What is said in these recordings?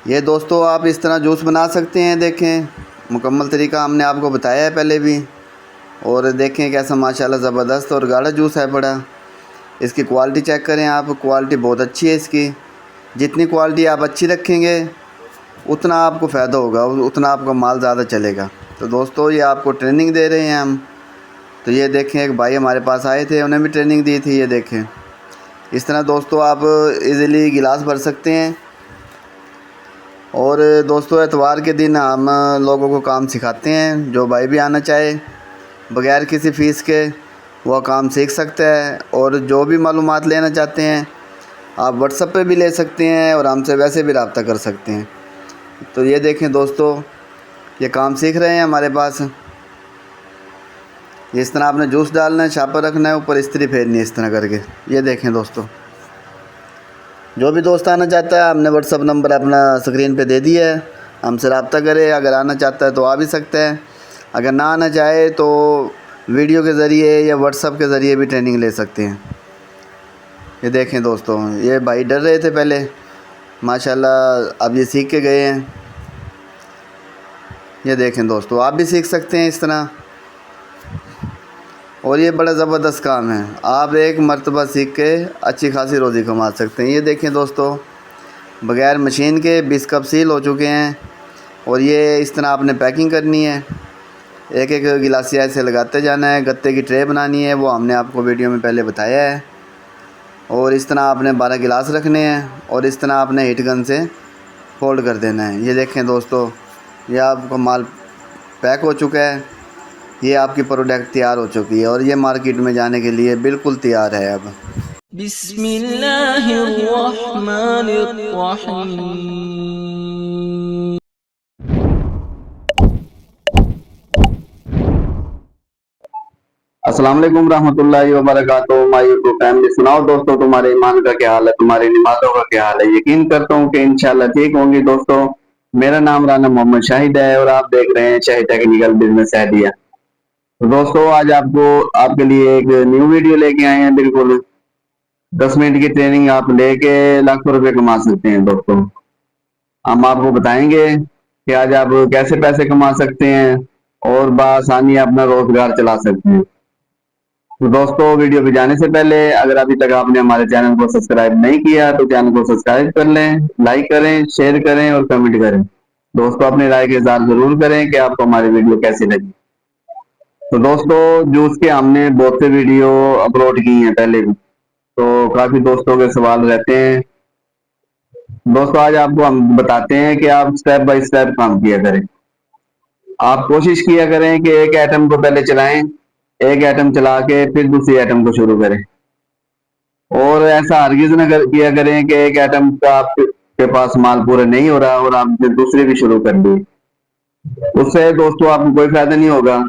ये दोस्तों आप इस तरह जूस बना सकते हैं। देखें, मुकम्मल तरीका हमने आपको बताया है पहले भी। और देखें कैसा माशाल्लाह ज़बरदस्त और गाढ़ा जूस है बड़ा। इसकी क्वालिटी चेक करें आप, क्वालिटी बहुत अच्छी है इसकी। जितनी क्वालिटी आप अच्छी रखेंगे उतना आपको फ़ायदा होगा, उतना आपका माल ज़्यादा चलेगा। तो दोस्तों ये आपको ट्रेनिंग दे रहे हैं हम। तो ये देखें, एक भाई हमारे पास आए थे, उन्हें भी ट्रेनिंग दी थी। ये देखें, इस तरह दोस्तों आप इजीली गिलास भर सकते हैं। और दोस्तों एतवार के दिन हम लोगों को काम सिखाते हैं। जो भाई भी आना चाहे बग़ैर किसी फ़ीस के वह काम सीख सकता है। और जो भी मालूमात लेना चाहते हैं आप व्हाट्सएप पे भी ले सकते हैं और हमसे वैसे भी रब्ता कर सकते हैं। तो ये देखें दोस्तों, ये काम सीख रहे हैं हमारे पास। इस तरह आपने जूस डालना है, छापर रखना है, ऊपर इस्त्री फेरनी है इस तरह करके। ये देखें दोस्तों, जो भी दोस्त आना चाहता है हमने व्हाट्सअप नंबर अपना स्क्रीन पे दे दिया है, हमसे रब्ता करे। अगर आना चाहता है तो आ भी सकता है, अगर ना आना चाहे तो वीडियो के ज़रिए या व्हाट्सअप के ज़रिए भी ट्रेनिंग ले सकते हैं। ये देखें दोस्तों, ये भाई डर रहे थे पहले, माशाल्लाह अब ये सीख के गए हैं। ये देखें दोस्तों, आप भी सीख सकते हैं इस तरह। और ये बड़ा ज़बरदस्त काम है, आप एक मर्तबा सीख के अच्छी खासी रोज़ी कमा सकते हैं। ये देखें दोस्तों, बग़ैर मशीन के 20 कप सील हो चुके हैं। और ये इस तरह आपने पैकिंग करनी है, एक एक गिलासिया ऐसे लगाते जाना है। गत्ते की ट्रे बनानी है, वो हमने आपको वीडियो में पहले बताया है। और इस तरह आपने 12 गिलास रखने हैं और इस तरह आपने हीट गन से फोल्ड कर देना है। ये देखें दोस्तों, ये आपका माल पैक हो चुका है, ये आपकी प्रोडक्ट तैयार हो चुकी है और ये मार्केट में जाने के लिए बिल्कुल तैयार है अब। बिस्मिल्लाहिर्रहमानिर्रहीम। अस्सलाम वालेकुम रहमतुल्लाहि व बरकातुहू। माय यूट्यूब फैमिली, सुनाओ दोस्तों तुम्हारे ईमान का क्या हाल है, तुम्हारी नमाजों का क्या हाल है। यकीन करता हूँ कि इंशाल्लाह ठीक होंगी। दोस्तों मेरा नाम राना मोहम्मद शाहिद है और आप देख रहे हैं शाहिद टेक्निकल बिजनेस आइडिया। तो दोस्तों आज आपके लिए एक न्यू वीडियो लेके आए हैं। बिल्कुल 10 मिनट की ट्रेनिंग आप लेके लाखों रुपए कमा सकते हैं। दोस्तों हम आपको बताएंगे कि आज आप कैसे पैसे कमा सकते हैं और बआसानी अपना रोजगार चला सकते हैं। तो दोस्तों वीडियो पे जाने से पहले अगर अभी तक आपने हमारे चैनल को सब्सक्राइब नहीं किया तो चैनल को सब्सक्राइब कर लें, लाइक करें, शेयर करें और कमेंट करें। दोस्तों अपनी राय के इज़हार जरूर करें कि आपको हमारी वीडियो कैसी लगी। तो दोस्तों जूस के हमने बहुत से वीडियो अपलोड की हैं पहले भी, तो काफी दोस्तों के सवाल रहते हैं। दोस्तों आज आपको हम बताते हैं कि आप स्टेप बाय स्टेप काम किया करें। आप कोशिश किया करें कि एक आइटम को पहले चलाएं, एक आइटम चला के फिर दूसरी आइटम को शुरू करें। और ऐसा हरगिज न किया करें कि एक आइटम का आपके पास माल पूरा नहीं हो रहा और आपने दूसरे भी शुरू कर दी। उससे दोस्तों आपको कोई फायदा नहीं होगा।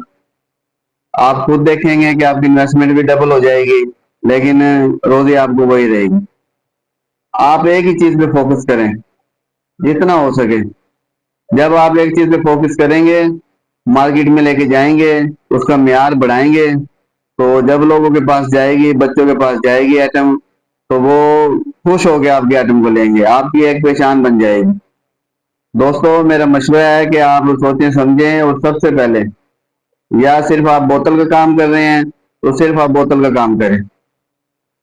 आप खुद देखेंगे कि आपकी इन्वेस्टमेंट भी डबल हो जाएगी, लेकिन रोजी आपको वही रहेगी। आप एक ही चीज पे फोकस करें जितना हो सके। जब आप एक चीज पे फोकस करेंगे, मार्केट में लेके जाएंगे, उसका म्यार बढ़ाएंगे, तो जब लोगों के पास जाएगी, बच्चों के पास जाएगी आइटम, तो वो खुश होकर आपके आइटम को लेंगे, आपकी एक पहचान बन जाएगी। दोस्तों मेरा मशवरा है कि आप सोचें समझें और सबसे पहले या सिर्फ आप बोतल का काम कर रहे हैं तो सिर्फ आप बोतल का काम करें।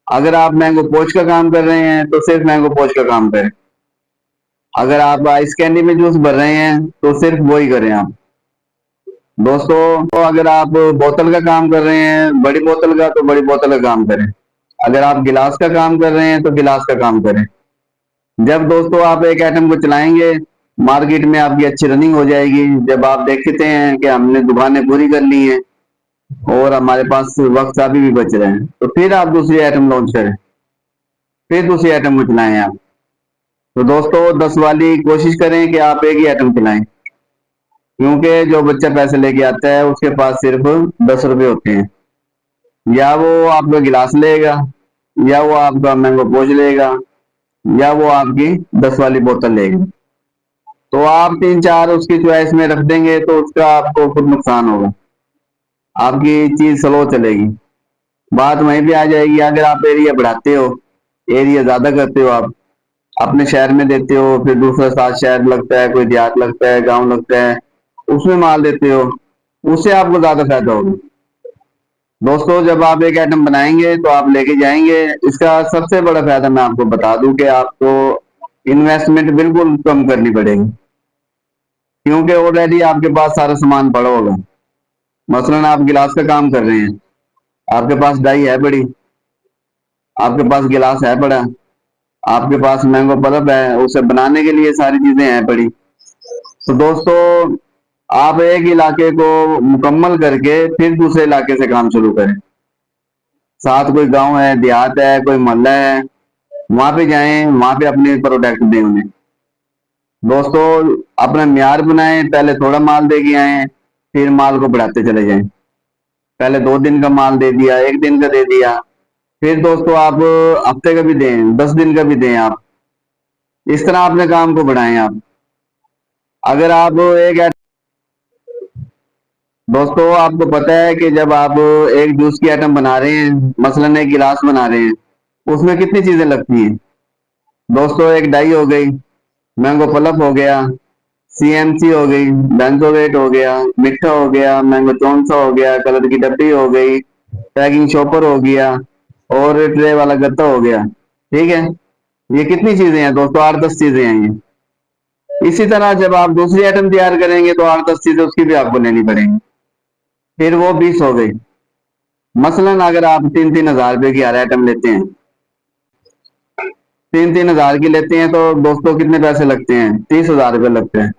अगर आप मैंगो पोच का काम कर रहे हैं तो सिर्फ मैंगो पोच का काम करें। अगर आप आइस कैंडी में जूस भर रहे हैं तो सिर्फ वही करें आप। दोस्तों तो अगर आप बोतल का काम कर रहे हैं, बड़ी बोतल का, तो बड़ी बोतल का काम करें। अगर आप गिलास का काम कर रहे हैं तो गिलास का काम करें। जब दोस्तों आप एक आइटम को चलाएंगे, मार्केट में आपकी अच्छी रनिंग हो जाएगी। जब आप देखते हैं कि हमने दुकानें पूरी कर ली हैं और हमारे पास वक्त अभी भी बच रहे हैं, तो फिर आप दूसरी आइटम लॉन्च करें, फिर दूसरी आइटम को चलाएं आप। तो दोस्तों 10 वाली कोशिश करें कि आप एक ही आइटम चलाएं, क्योंकि जो बच्चा पैसे लेके आता है उसके पास सिर्फ 10 रुपए होते हैं। या वो आपका गिलास लेगा, या वो आपका मैंगो पोच लेगा, या वो आपकी 10 वाली बोतल लेगा। तो आप 3-4 उसकी चॉइस में रख देंगे तो उसका आपको खुद नुकसान होगा, आपकी चीज स्लो चलेगी। बात वहीं पे आ जाएगी। अगर आप एरिया बढ़ाते हो, एरिया ज्यादा करते हो आप, अपने शहर में देते हो, फिर दूसरा साथ शहर लगता है, कोई देहात लगता है, गांव लगता है, उसमें माल देते हो, उससे आपको ज्यादा फायदा होगा। दोस्तों जब आप एक आइटम बनाएंगे तो आप लेके जाएंगे, इसका सबसे बड़ा फायदा मैं आपको बता दूं कि आपको इन्वेस्टमेंट बिल्कुल कम करनी पड़ेगी, क्योंकि ऑलरेडी आपके पास सारा सामान पड़ा होगा। मसलन आप गिलास का काम कर रहे हैं, आपके पास डाई है बड़ी, आपके पास गिलास है बड़ा, आपके पास मैंगो बल्ब है, उसे बनाने के लिए सारी चीजें हैं बड़ी। तो दोस्तों आप एक इलाके को मुकम्मल करके फिर दूसरे इलाके से काम शुरू करें। साथ कोई गांव है, देहात है, कोई मोहल्ला है, वहां पे जाएं, वहां पे अपने प्रोडक्ट दें उन्हें। दोस्तों अपना म्यार बनाएं, पहले थोड़ा माल दे के आए, फिर माल को बढ़ाते चले जाएं। पहले 2 दिन का माल दे दिया, 1 दिन का दे दिया, फिर दोस्तों आप हफ्ते का भी दें, 10 दिन का भी दें। आप इस तरह अपने काम को बढ़ाएं। आप अगर आप एक दोस्तों आपको पता है कि जब आप एक जूस की आइटम बना रहे हैं, मसलन एक गिलास बना रहे हैं, उसमें कितनी चीजें लगती हैं। दोस्तों एक डाई हो गई, मैंगो पल्प हो गया, सीएमसी हो गई, बेंजोवेट हो गया, मिट्टा हो गया, मैंगो चौंसा हो गया, कलर की डब्बी हो गई, पैकिंग शॉपर हो गया, और ट्रे वाला गत्ता हो गया। ठीक है, ये कितनी चीजें हैं दोस्तों, 8-10 चीजें हैं ये। इसी तरह जब आप दूसरी आइटम तैयार करेंगे तो 8-10 चीजें उसकी भी आपको लेनी पड़ेंगी, फिर वो 20 हो गई। मसलन अगर आप 3-3 हजार रुपए की हर आइटम लेते हैं, 3-3 हजार की लेते हैं, तो दोस्तों कितने पैसे लगते हैं, 30 हजार रुपये लगते हैं।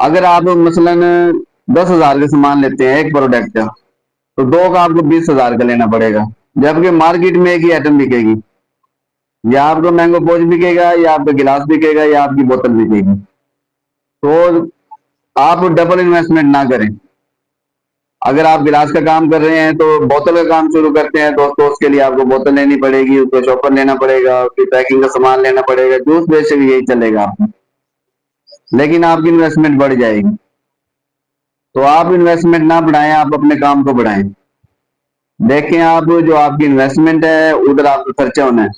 अगर आप मसलन 10 हजार का सामान लेते हैं एक प्रोडक्ट का, तो दो का आपको 20 हजार का लेना पड़ेगा, जबकि मार्केट में एक ही आइटम बिकेगी, या आपको मैंगो पोच बिकेगा, या आपका गिलास बिकेगा, या आपकी बोतल बिकेगी। तो आप डबल इन्वेस्टमेंट ना करें। अगर आप गिलास का काम कर रहे हैं तो बोतल का काम शुरू करते हैं दोस्तों, उसके लिए आपको बोतल लेनी पड़ेगी, उसको चॉपर लेना पड़ेगा, उसकी पैकिंग का सामान लेना पड़ेगा। जूस बेच से भी यही चलेगा आपको, लेकिन आपकी इन्वेस्टमेंट बढ़ जाएगी। तो आप इन्वेस्टमेंट ना बढ़ाएं, आप अपने काम को बढ़ाएं। देखें आप जो आपकी इन्वेस्टमेंट है उधर आपको खर्चा होना है,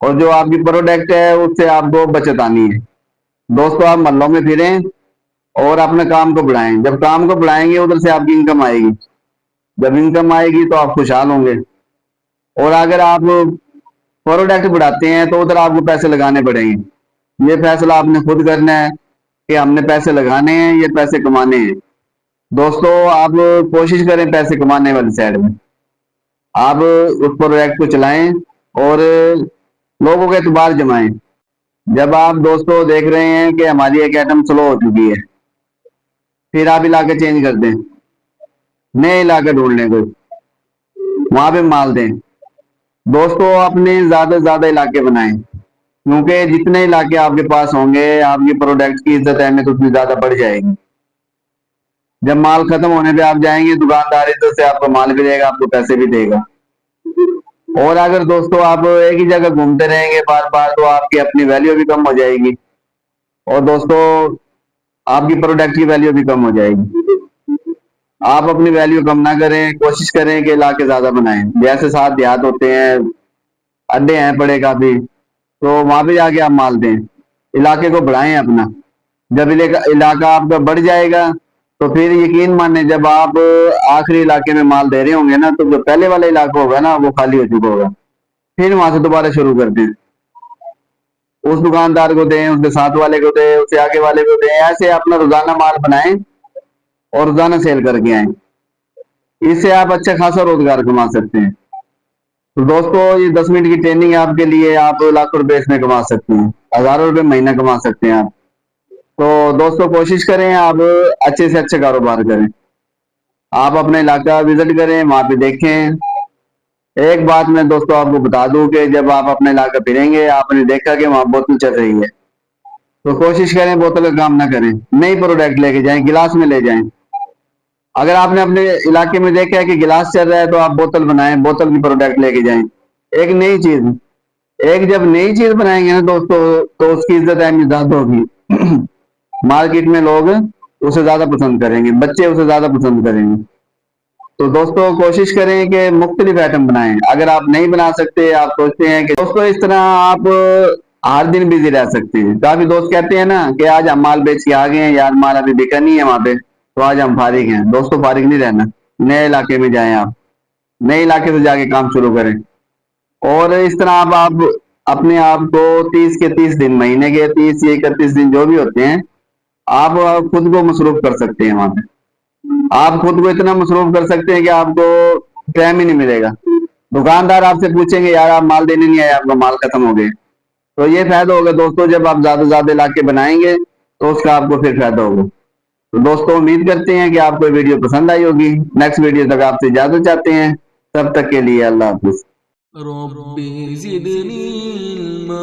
और जो आपकी प्रोडक्ट है उससे आपको बचत आनी है। दोस्तों आप मोहल्लों में फिरें और अपने काम को बढ़ाएं। जब काम को बढ़ाएंगे उधर से आपकी इनकम आएगी, जब इनकम आएगी तो आप खुशहाल होंगे। और अगर आप प्रोडक्ट बढ़ाते हैं तो उधर आपको पैसे लगाने पड़ेंगे। ये फैसला आपने खुद करना है कि हमने पैसे लगाने हैं, ये पैसे कमाने हैं। दोस्तों आप कोशिश करें पैसे कमाने वाली साइड में, आप उस प्रोडक्ट को चलाएं और लोगों के एतबार जमाएं। जब आप दोस्तों देख रहे हैं कि हमारी एक आइटम स्लो हो चुकी है, फिर आप इलाका चेंज कर दें, नए इलाके ढूंढ लें, कोई वहां पे माल दें। दोस्तों अपने ज्यादा से ज्यादा इलाके बनाएं, क्योंकि जितने इलाके आपके पास होंगे आपकी प्रोडक्ट की इज्जत अहमियत उतनी ज्यादा बढ़ जाएगी। जब माल खत्म होने पे आप जाएंगे, दुकानदार इज्जत से आपको माल भी देगा, आपको पैसे भी देगा। और अगर दोस्तों आप एक ही जगह घूमते रहेंगे बार बार, तो आपकी अपनी वैल्यू भी कम हो जाएगी, और दोस्तों आपकी प्रोडक्ट की वैल्यू भी कम हो जाएगी। आप अपनी वैल्यू कम ना करें, कोशिश करें कि इलाके ज्यादा बनाएं। जैसे साथ देहात होते हैं, अड्डे हैं बड़े काफी, तो वहां पे जाके आप माल दें, इलाके को बढ़ाएं अपना। जब इलाका आपका बढ़ जाएगा तो फिर यकीन माने जब आप आखिरी इलाके में माल दे रहे होंगे ना, तो जो पहले वाला इलाका होगा ना वो खाली हो चुका होगा, फिर वहां से दोबारा शुरू कर दें। उस दुकानदार को दें, उसके साथ वाले को दें, उससे आगे वाले को दें, ऐसे अपना रोजाना माल बनाएं और रोजाना सेल करके आए। इससे आप अच्छा खासा रोजगार कमा सकते हैं। तो दोस्तों ये 10 मिनट की ट्रेनिंग है आपके लिए, आप लाखों रुपए इसमें कमा सकते हैं, हजारों रुपए महीना कमा सकते हैं आप। तो दोस्तों कोशिश करें आप अच्छे से अच्छे कारोबार करें, आप अपना इलाका विजिट करें, वहां पे देखें। एक बात मैं दोस्तों आपको बता दूं कि जब आप अपना इलाका फिरेंगे, आपने देखा कि वहां बोतल चल रही है, तो कोशिश करें बोतल का काम ना करें, नई प्रोडक्ट लेके जाएं, गिलास में ले जाएं। अगर आपने अपने इलाके में देखा है कि गिलास चल रहा है, तो आप बोतल बनाएं, बोतल की प्रोडक्ट लेके जाएं, एक नई चीज। एक जब नई चीज बनाएंगे ना दोस्तों, तो उसकी इज्जत अहमियत ज्यादा होगी। मार्केट में लोग उसे ज्यादा पसंद करेंगे, बच्चे उसे ज्यादा पसंद करेंगे। तो दोस्तों कोशिश करें कि मुख्तलिफ आइटम बनाएं। अगर आप नहीं बना सकते, आप सोचते हैं कि दोस्तों इस तरह आप हर दिन बिजी रह सकते हैं। काफी दोस्त कहते हैं ना कि आज हम माल बेच के आ गए हैं यार, माल अभी बिका नहीं है वहां पे, तो आज हम फारिग हैं। दोस्तों फारिग नहीं रहना, नए इलाके में जाएं आप, नए इलाके से जाके काम शुरू करें। और इस तरह आप अपने आप को 30 के 30 दिन, महीने के 30 या 31 दिन जो भी होते हैं, आप खुद को मसरूफ कर सकते हैं वहां पे। आप खुद को इतना मसरूफ कर सकते हैं कि आपको टाइम ही नहीं मिलेगा। दुकानदार आपसे पूछेंगे यार आप माल देने नहीं आए, आपका माल खत्म हो गया। तो ये फायदा होगा दोस्तों, जब आप ज्यादा ज्यादा इलाके बनाएंगे तो उसका आपको फिर फायदा होगा। तो दोस्तों उम्मीद करते हैं कि आपको वीडियो पसंद आई होगी। नेक्स्ट वीडियो तक आपसे इजाजत चाहते हैं, तब तक के लिए अल्लाह हाफिज। रब्बी ज़िदनी इल्मा।